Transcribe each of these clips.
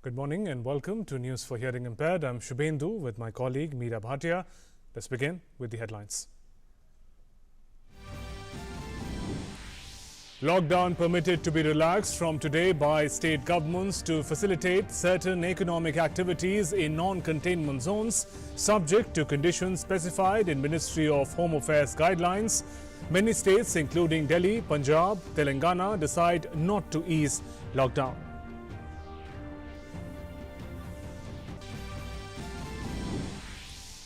Good morning and welcome to News for Hearing Impaired. I'm Shubhendu with my colleague Meera Bhatia. Let's begin with the headlines. Lockdown permitted to be relaxed from today by state governments to facilitate certain economic activities in non-containment zones, subject to conditions specified in Ministry of Home Affairs guidelines. Many states, including Delhi, Punjab, Telangana, decide not to ease lockdown.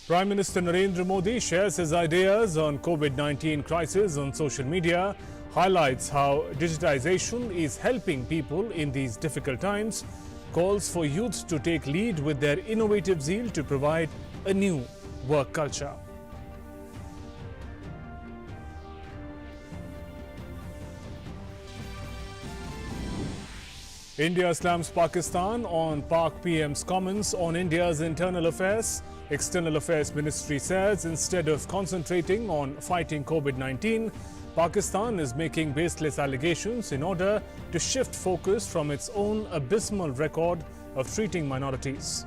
Prime Minister Narendra Modi shares his ideas on COVID-19 crisis on social media, highlights how digitization is helping people in these difficult times, calls for youth to take lead with their innovative zeal to provide a new work culture. India slams Pakistan on Pak PM's comments on India's internal affairs. External Affairs Ministry says instead of concentrating on fighting COVID-19, Pakistan is making baseless allegations in order to shift focus from its own abysmal record of treating minorities.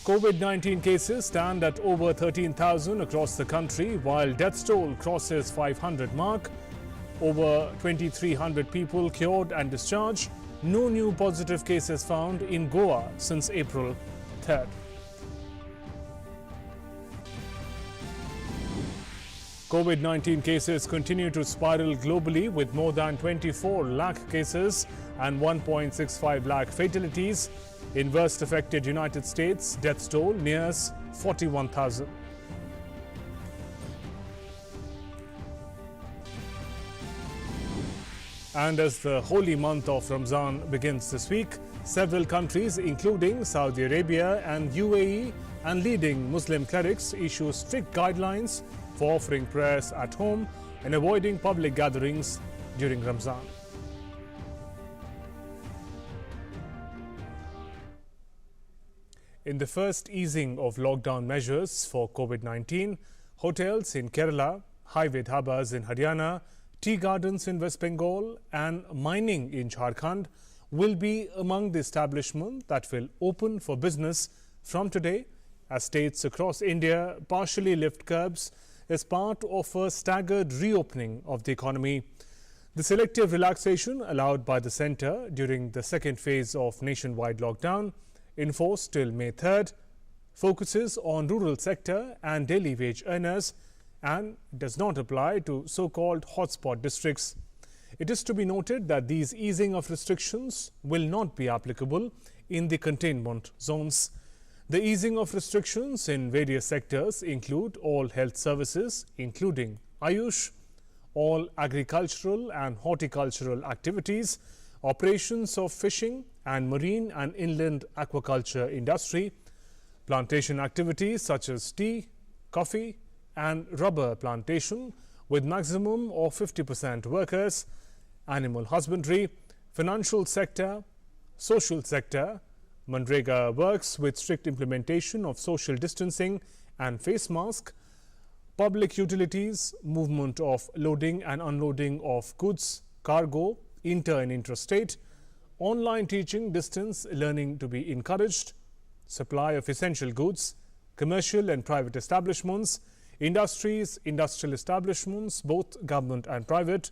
COVID-19 cases stand at over 13,000 across the country, while death toll crosses 500 mark. Over 2,300 people cured and discharged. No new positive cases found in Goa since April 3rd. COVID-19 cases continue to spiral globally with more than 24 lakh cases and 1.65 lakh fatalities. In worst affected United States, death toll nears 41,000. And as the holy month of Ramzan begins this week, several countries, including Saudi Arabia and UAE, and leading Muslim clerics issue strict guidelines for offering prayers at home and avoiding public gatherings during Ramzan. In the first easing of lockdown measures for COVID-19, hotels in Kerala, highway dhabas in Haryana, tea gardens in West Bengal and mining in Jharkhand will be among the establishments that will open for business from today as states across India partially lift curbs as part of a staggered reopening of the economy. The selective relaxation allowed by the centre during the second phase of nationwide lockdown, enforced till May 3rd, focuses on rural sector and daily wage earners and does not apply to so-called hotspot districts. It is to be noted that these easing of restrictions will not be applicable in the containment zones. The easing of restrictions in various sectors include all health services, including Ayush, all agricultural and horticultural activities, operations of fishing and marine and inland aquaculture industry, plantation activities such as tea, coffee, and rubber plantation with maximum of 50% workers, animal husbandry, financial sector, social sector, Manrega works with strict implementation of social distancing and face mask, public utilities, movement of loading and unloading of goods, cargo, inter and intrastate, online teaching, distance learning to be encouraged, supply of essential goods, commercial and private establishments, industries, industrial establishments, both government and private,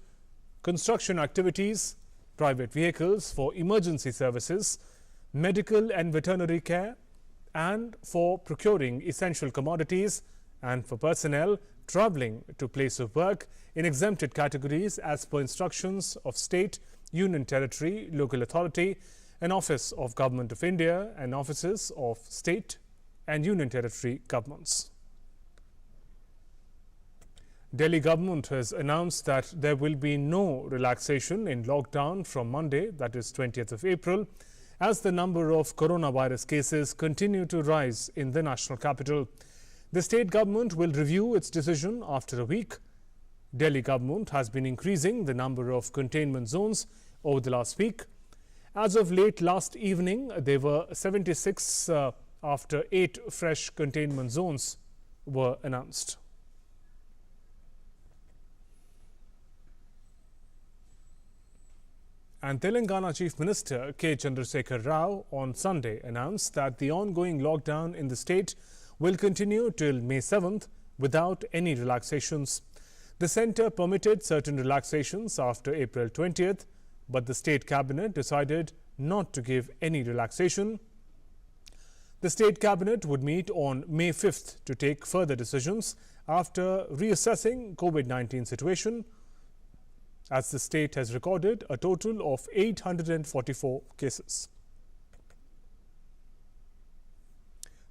construction activities, private vehicles for emergency services, medical and veterinary care, and for procuring essential commodities, and for personnel travelling to place of work in exempted categories as per instructions of state, union territory, local authority, and Office of Government of India and offices of state and union territory governments. Delhi government has announced that there will be no relaxation in lockdown from Monday, that is 20th of April, as the number of coronavirus cases continue to rise in the national capital. The state government will review its decision after a week. Delhi government has been increasing the number of containment zones over the last week. As of late last evening, there were 76 after 8 fresh containment zones were announced. And Telangana Chief Minister K. Chandrasekhar Rao on Sunday announced that the ongoing lockdown in the state will continue till May 7th without any relaxations. The centre permitted certain relaxations after April 20th, but the state cabinet decided not to give any relaxation. The state cabinet would meet on May 5th to take further decisions after reassessing COVID-19 situation, as the state has recorded a total of 844 cases.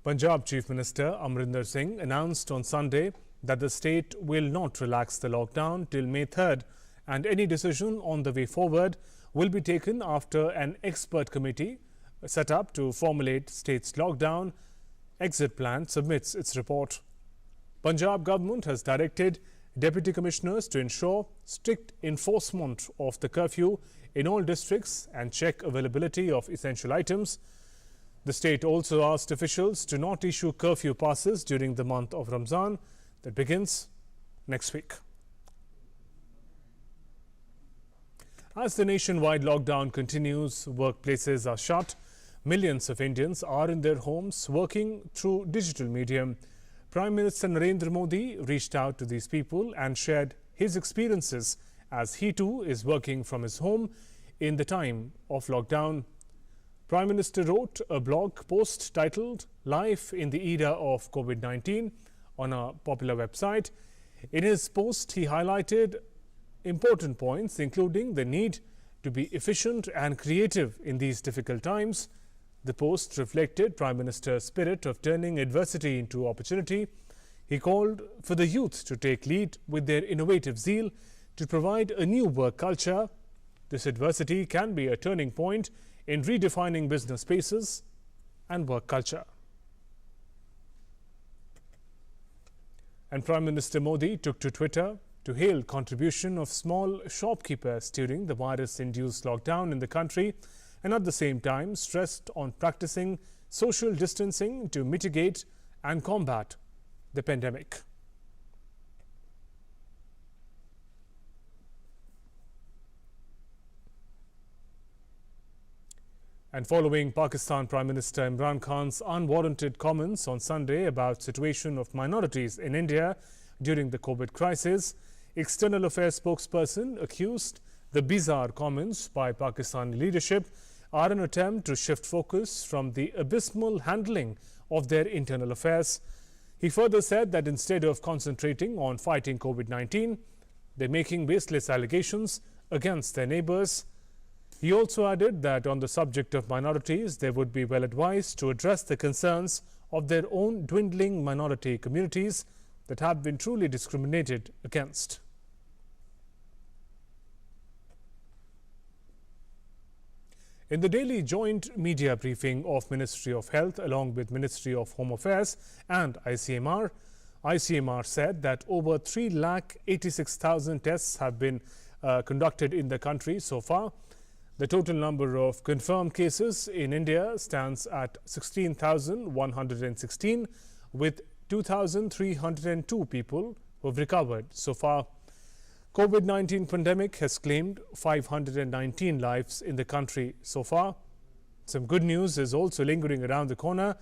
Punjab Chief Minister Amrinder Singh announced on Sunday that the state will not relax the lockdown till May 3rd, and any decision on the way forward will be taken after an expert committee set up to formulate state's lockdown exit plan submits its report. Punjab government has directed Deputy Commissioners to ensure strict enforcement of the curfew in all districts and check availability of essential items. The state also asked officials to not issue curfew passes during the month of Ramzan that begins next week. As the nationwide lockdown continues, workplaces are shut. Millions of Indians are in their homes working through digital medium. Prime Minister Narendra Modi reached out to these people and shared his experiences as he too is working from his home in the time of lockdown. Prime Minister wrote a blog post titled "Life in the Era of COVID-19" on a popular website. In his post, he highlighted important points, including the need to be efficient and creative in these difficult times. The post reflected Prime Minister's spirit of turning adversity into opportunity. He called for the youth to take lead with their innovative zeal to provide a new work culture. This adversity can be a turning point in redefining business spaces and work culture. And Prime Minister Modi took to Twitter to hail contribution of small shopkeepers during the virus-induced lockdown in the country, and at the same time stressed on practicing social distancing to mitigate and combat the pandemic. And following Pakistan Prime Minister Imran Khan's unwarranted comments on Sunday about situation of minorities in India during the COVID crisis, External Affairs spokesperson accused the bizarre comments by Pakistani leadership are an attempt to shift focus from the abysmal handling of their internal affairs. He further said that instead of concentrating on fighting COVID-19, they're making baseless allegations against their neighbors. He also added that on the subject of minorities, they would be well advised to address the concerns of their own dwindling minority communities that have been truly discriminated against. In the daily joint media briefing of Ministry of Health along with Ministry of Home Affairs and ICMR said that over 3,86,000 tests have been conducted in the country so far. The total number of confirmed cases in India stands at 16,116, with 2,302 people who have recovered so far. COVID-19 pandemic has claimed 519 lives in the country so far. Some good news is also lingering around the corner.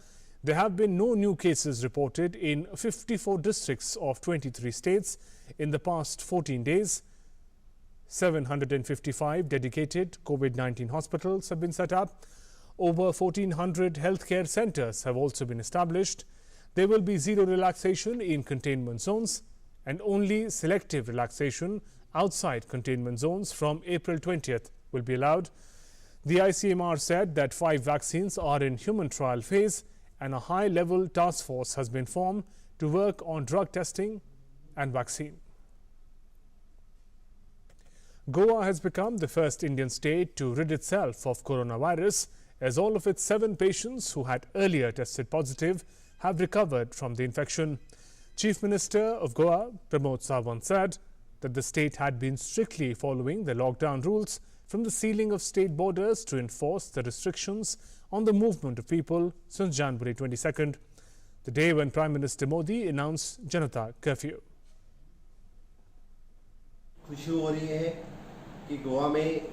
There have been no new cases reported in 54 districts of 23 states in the past 14 days. 755 dedicated COVID-19 hospitals have been set up. Over 1,400 healthcare centers have also been established. There will be zero relaxation in containment zones and only selective relaxation outside containment zones from April 20th will be allowed. The ICMR said that 5 vaccines are in human trial phase and a high-level task force has been formed to work on drug testing and vaccine. Goa has become the first Indian state to rid itself of coronavirus, as all of its 7 patients who had earlier tested positive have recovered from the infection. Chief Minister of Goa, Pramod Sawant, said that the state had been strictly following the lockdown rules from the sealing of state borders to enforce the restrictions on the movement of people since January 22nd, the day when Prime Minister Modi announced Janata curfew. खुशी हो रही है कि गोवा में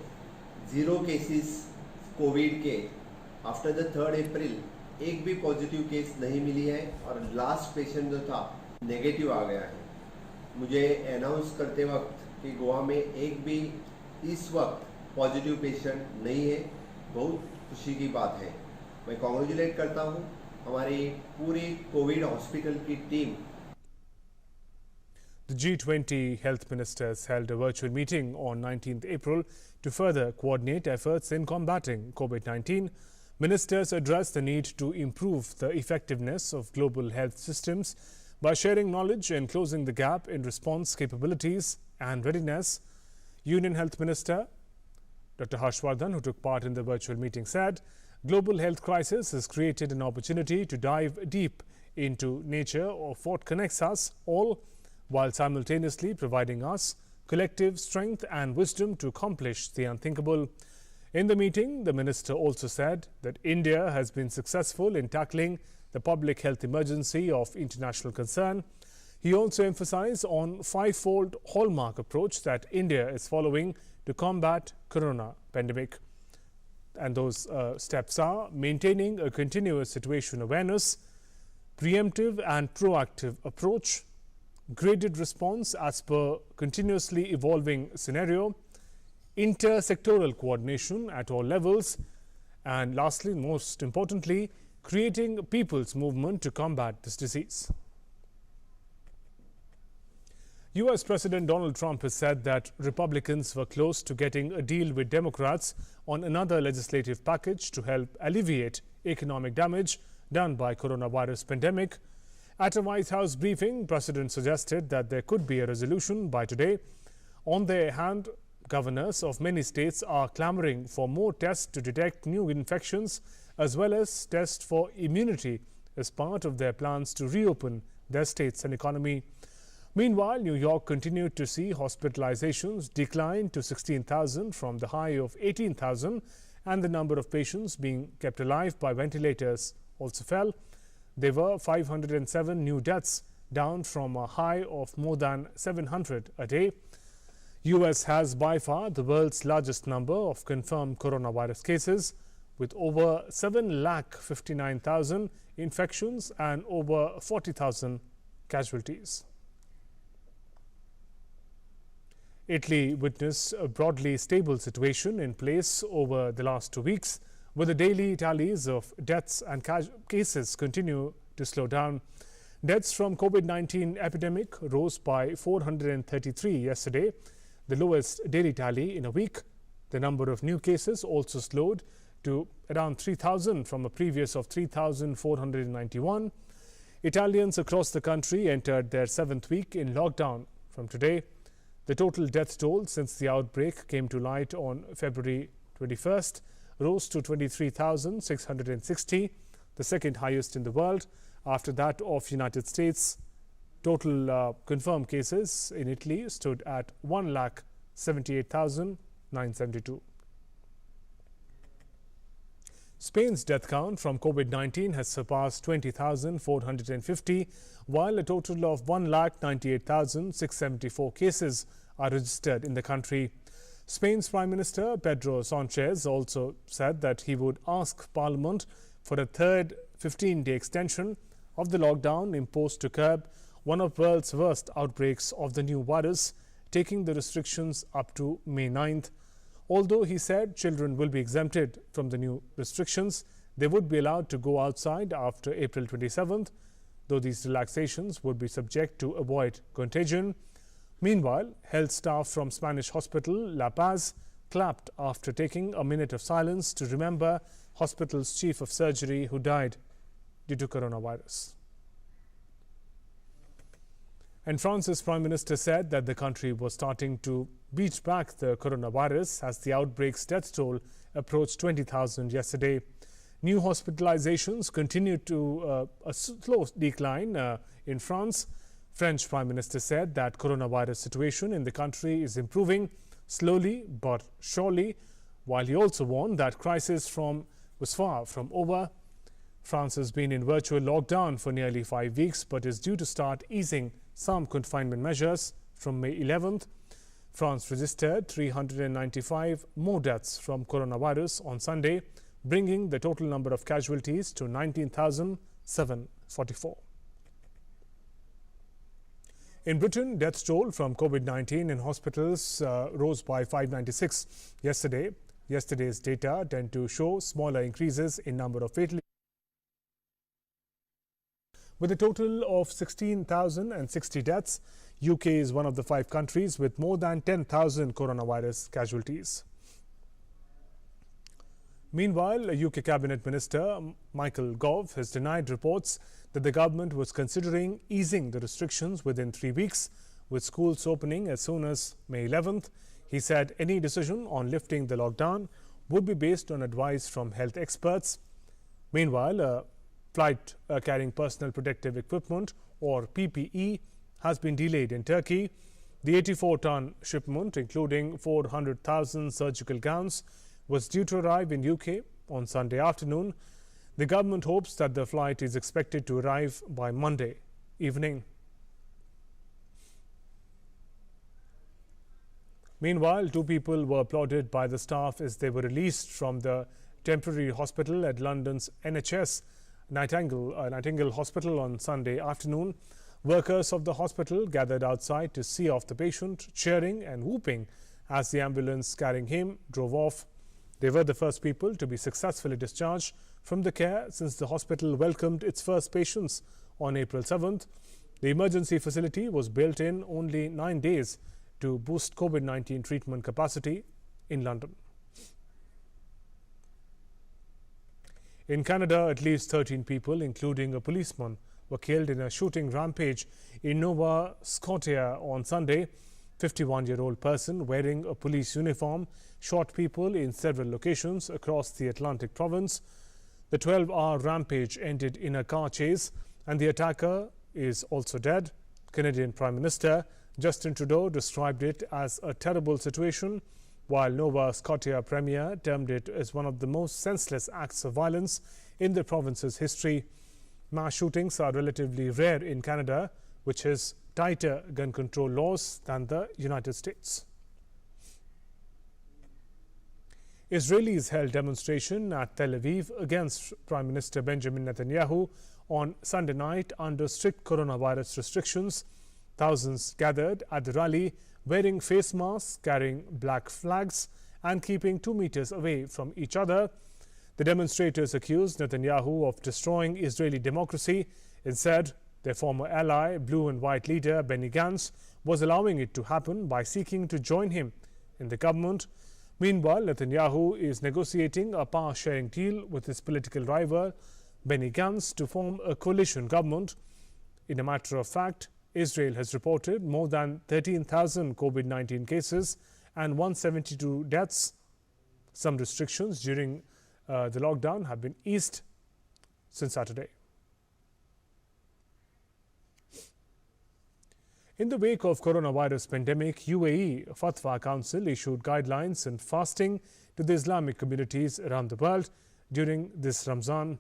0 cases Covid के after the 3 अप्रैल एक भी positive case नहीं मिली है और लास्ट पेशेंट जो था नेगेटिव आ गया है। मुझे अनाउंस करते वक्त कि गोवा में एक भी इस वक्त पॉजिटिव पेशेंट नहीं है, बहुत खुशी की बात है। मैं कॉन्ग्रेचुलेट करता हूँ हमारी पूरी कोविड हॉस्पिटल की team. The G20 health ministers held a virtual meeting on 19th April to further coordinate efforts in combating COVID-19. Ministers addressed the need to improve the effectiveness of global health systems by sharing knowledge and closing the gap in response capabilities and readiness. Union Health Minister Dr. Harshvardhan, who took part in the virtual meeting, said global health crisis has created an opportunity to dive deep into nature of what connects us all, while simultaneously providing us collective strength and wisdom to accomplish the unthinkable. In the meeting, the minister also said that India has been successful in tackling the public health emergency of international concern. He also emphasized on five-fold hallmark approach that India is following to combat corona pandemic. And those steps are maintaining a continuous situation awareness, preemptive and proactive approach, graded response as per continuously evolving scenario, intersectoral coordination at all levels, and lastly, most importantly, creating people's movement to combat this disease. US President Donald Trump has said that Republicans were close to getting a deal with Democrats on another legislative package to help alleviate economic damage done by coronavirus pandemic. At a White House briefing, President suggested that there could be a resolution by today. On their hand, governors of many states are clamoring for more tests to detect new infections as well as tests for immunity as part of their plans to reopen their states and economy. Meanwhile, New York continued to see hospitalizations decline to 16,000 from the high of 18,000, and the number of patients being kept alive by ventilators also fell. There were 507 new deaths, down from a high of more than 700 a day. US has by far the world's largest number of confirmed coronavirus cases, with over 7,59,000 infections and over 40,000 casualties. Italy witnessed a broadly stable situation in place over the last 2 weeks, with the daily tallies of deaths and cases continue to slow down. Deaths from COVID-19 epidemic rose by 433 yesterday, the lowest daily tally in a week. The number of new cases also slowed to around 3,000 from a previous of 3,491. Italians across the country entered their 7th week in lockdown from today. The total death toll since the outbreak came to light on February 21st rose to 23,660, the second highest in the world, after that of United States. Total confirmed cases in Italy stood at 1,78,972. Spain's death count from COVID-19 has surpassed 20,450, while a total of 1,98,674 cases are registered in the country. Spain's Prime Minister Pedro Sanchez also said that he would ask Parliament for a third 15-day extension of the lockdown imposed to curb one of the world's worst outbreaks of the new virus, taking the restrictions up to May 9th. Although he said children will be exempted from the new restrictions, they would be allowed to go outside after April 27th, though these relaxations would be subject to avoid contagion. Meanwhile, health staff from Spanish hospital La Paz clapped after taking a minute of silence to remember hospital's chief of surgery who died due to coronavirus. And France's Prime Minister said that the country was starting to beat back the coronavirus as the outbreak's death toll approached 20,000 yesterday. New hospitalizations continued to a slow decline in France. French Prime Minister said that coronavirus situation in the country is improving slowly but surely, while he also warned that crisis was far from over. France has been in virtual lockdown for nearly 5 weeks but is due to start easing some confinement measures from May 11th. France registered 395 more deaths from coronavirus on Sunday, bringing the total number of casualties to 19,744. In Britain, death toll from COVID-19 in hospitals rose by 596 yesterday. Yesterday's data tend to show smaller increases in number of fatalities. With a total of 16,060 deaths, UK is one of the 5 countries with more than 10,000 coronavirus casualties. Meanwhile, UK Cabinet Minister Michael Gove has denied reports that the government was considering easing the restrictions within 3 weeks, with schools opening as soon as May 11th. He said any decision on lifting the lockdown would be based on advice from health experts. Meanwhile, a flight carrying personal protective equipment or PPE has been delayed in Turkey. The 84-ton shipment, including 400,000 surgical gowns, was due to arrive in UK on Sunday afternoon. The government hopes that the flight is expected to arrive by Monday evening. Meanwhile, 2 people were applauded by the staff as they were released from the temporary hospital at London's NHS Nightingale Hospital on Sunday afternoon. Workers of the hospital gathered outside to see off the patient, cheering and whooping as the ambulance carrying him drove off. They were the first people to be successfully discharged from the care since the hospital welcomed its first patients on April 7th. The emergency facility was built in only 9 days to boost COVID-19 treatment capacity in London. In Canada, at least 13 people, including a policeman, were killed in a shooting rampage in Nova Scotia on Sunday. 51-year-old person wearing a police uniform shot people in several locations across the Atlantic province. The 12-hour rampage ended in a car chase, and the attacker is also dead. Canadian Prime Minister Justin Trudeau described it as a terrible situation, while Nova Scotia Premier termed it as one of the most senseless acts of violence in the province's history. Mass shootings are relatively rare in Canada, which has tighter gun control laws than the United States. Israelis held demonstration at Tel Aviv against Prime Minister Benjamin Netanyahu on Sunday night under strict coronavirus restrictions. Thousands gathered at the rally wearing face masks, carrying black flags and keeping 2 meters away from each other. The demonstrators accused Netanyahu of destroying Israeli democracy and said their former ally, blue and white leader Benny Gantz, was allowing it to happen by seeking to join him in the government. Meanwhile, Netanyahu is negotiating a power-sharing deal with his political rival Benny Gantz to form a coalition government. In a matter of fact, Israel has reported more than 13,000 COVID-19 cases and 172 deaths. Some restrictions during the lockdown have been eased since Saturday. In the wake of coronavirus pandemic, UAE Fatwa Council issued guidelines on fasting to the Islamic communities around the world during this Ramzan.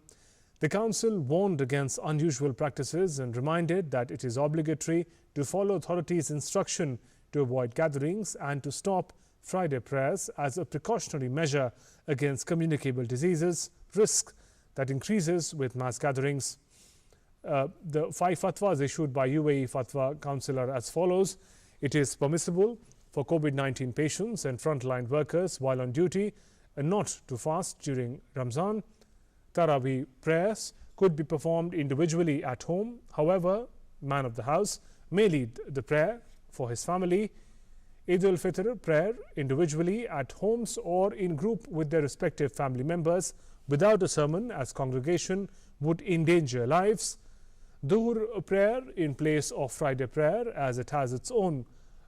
The Council warned against unusual practices and reminded that it is obligatory to follow authorities' instruction to avoid gatherings and to stop Friday prayers as a precautionary measure against communicable diseases, risk that increases with mass gatherings. The 5 fatwas issued by UAE Fatwa Council are as follows. It is permissible for COVID-19 patients and frontline workers while on duty and not to fast during Ramzan. Taraweeh prayers could be performed individually at home. However, man of the house may lead the prayer for his family. Eid al-Fitr prayer individually at homes or in group with their respective family members without a sermon, as congregation would endanger lives. Dhuhr prayer in place of Friday prayer, as it has its own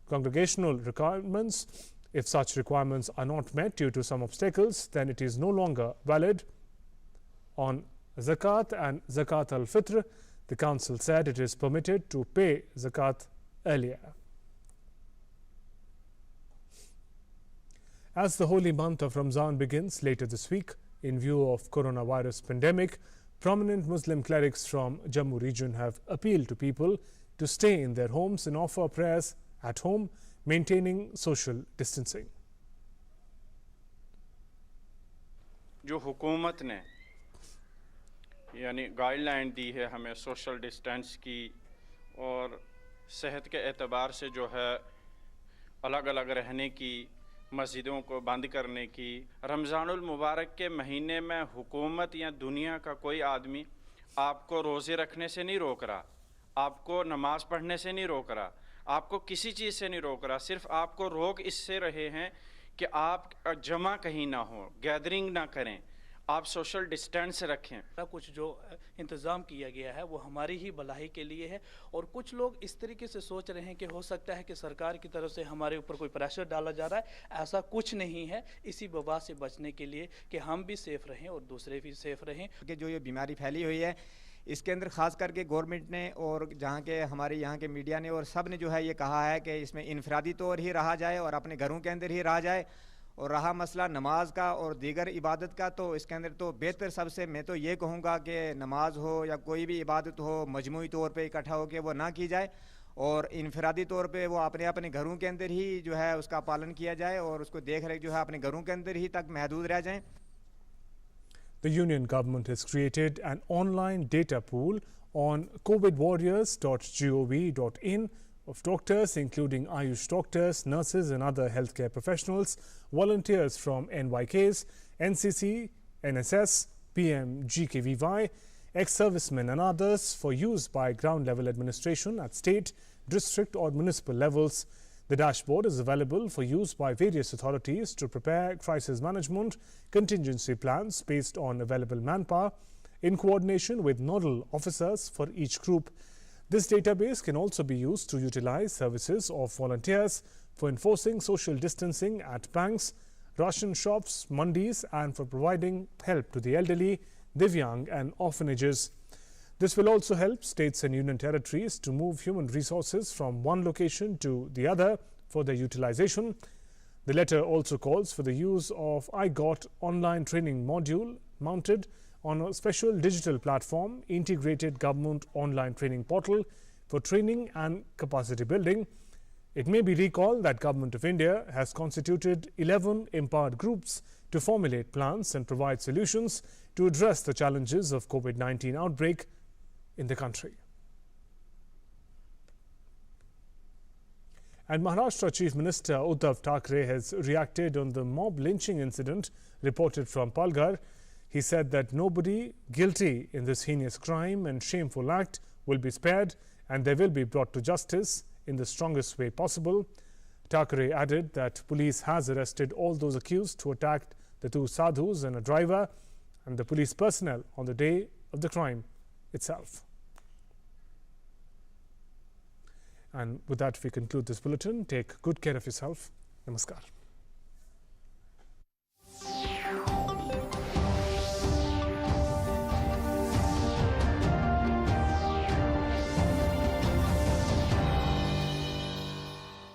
congregational requirements. If such requirements are not met due to some obstacles, then it is no longer valid. On Zakat and Zakat al-Fitr, the Council said it is permitted to pay Zakat earlier. As the holy month of Ramzan begins later this week, in view of coronavirus pandemic, prominent Muslim clerics from Jammu region have appealed to people to stay in their homes and offer prayers at home. maintaining social distancing. जो हुकूमत ने यानी guideline दी है हमें social distance की और सेहत के एतबार से जो है अलग अलग रहने की, मस्जिदों को बंद करने की, रमज़ानुल मुबारक के महीने में हुकूमत या दुनिया का कोई आदमी आपको रोज़े रखने से नहीं रोक रहा, आपको नमाज़ पढ़ने से नहीं रोक रहा, आपको किसी चीज़ से नहीं रोक रहा। सिर्फ आपको रोक इससे रहे हैं कि आप जमा कहीं ना हो, गैदरिंग ना करें, आप सोशल डिस्टेंस रखें। कुछ जो इंतज़ाम किया गया है वो हमारी ही भलाई के लिए है और कुछ लोग इस तरीके से सोच रहे हैं कि हो सकता है कि सरकार की तरफ से हमारे ऊपर कोई प्रेशर डाला जा रहा है। ऐसा कुछ नहीं है। इसी वबा से बचने के लिए कि हम भी सेफ रहें और दूसरे भी सेफ रहें। कि जो ये बीमारी फैली हुई है इसके अंदर ख़ास करके गवर्नमेंट ने और जहाँ के हमारे यहाँ के मीडिया ने और सब ने जो है ये कहा है कि इसमें इनफरादी तौर ही रहा जाए और अपने घरों के अंदर ही रहा जाए। और रहा मसला नमाज का और दीगर इबादत का, तो इसके अंदर तो बेहतर सबसे मैं तो ये कहूँगा कि नमाज हो या कोई भी इबादत हो मजमूई तौर पे इकट्ठा होकर वो ना की जाए और इनफरादी तौर पे वो अपने अपने घरों के अंदर ही जो है उसका पालन किया जाए और उसको देख रेख जो है अपने घरों के अंदर ही तक महदूद रह जाएं। The union government has created an online data pool on covidwarriors.gov.in of doctors, including Ayush doctors, nurses and other healthcare professionals, volunteers from NYKs, NCC, NSS, PM, GKVY, ex-servicemen and others for use by ground-level administration at state, district or municipal levels. The dashboard is available for use by various authorities to prepare crisis management contingency plans based on available manpower in coordination with nodal officers for each group. This database can also be used to utilize services of volunteers for enforcing social distancing at banks, ration shops, mandis and for providing help to the elderly, Divyang and orphanages. This will also help states and union territories to move human resources from one location to the other for their utilization. The letter also calls for the use of iGot online training module mounted on a special digital platform, integrated government online training portal for training and capacity building. It may be recalled that Government of India has constituted 11 empowered groups to formulate plans and provide solutions to address the challenges of COVID-19 outbreak in the country. And Maharashtra Chief Minister Uddhav Thackeray has reacted on the mob lynching incident reported from Palghar. He said that nobody guilty in this heinous crime and shameful act will be spared and they will be brought to justice in the strongest way possible. Thackeray added that police has arrested all those accused who attacked the two sadhus and a driver and the police personnel on the day of the crime itself. And with that, we conclude this bulletin. Take good care of yourself. Namaskar.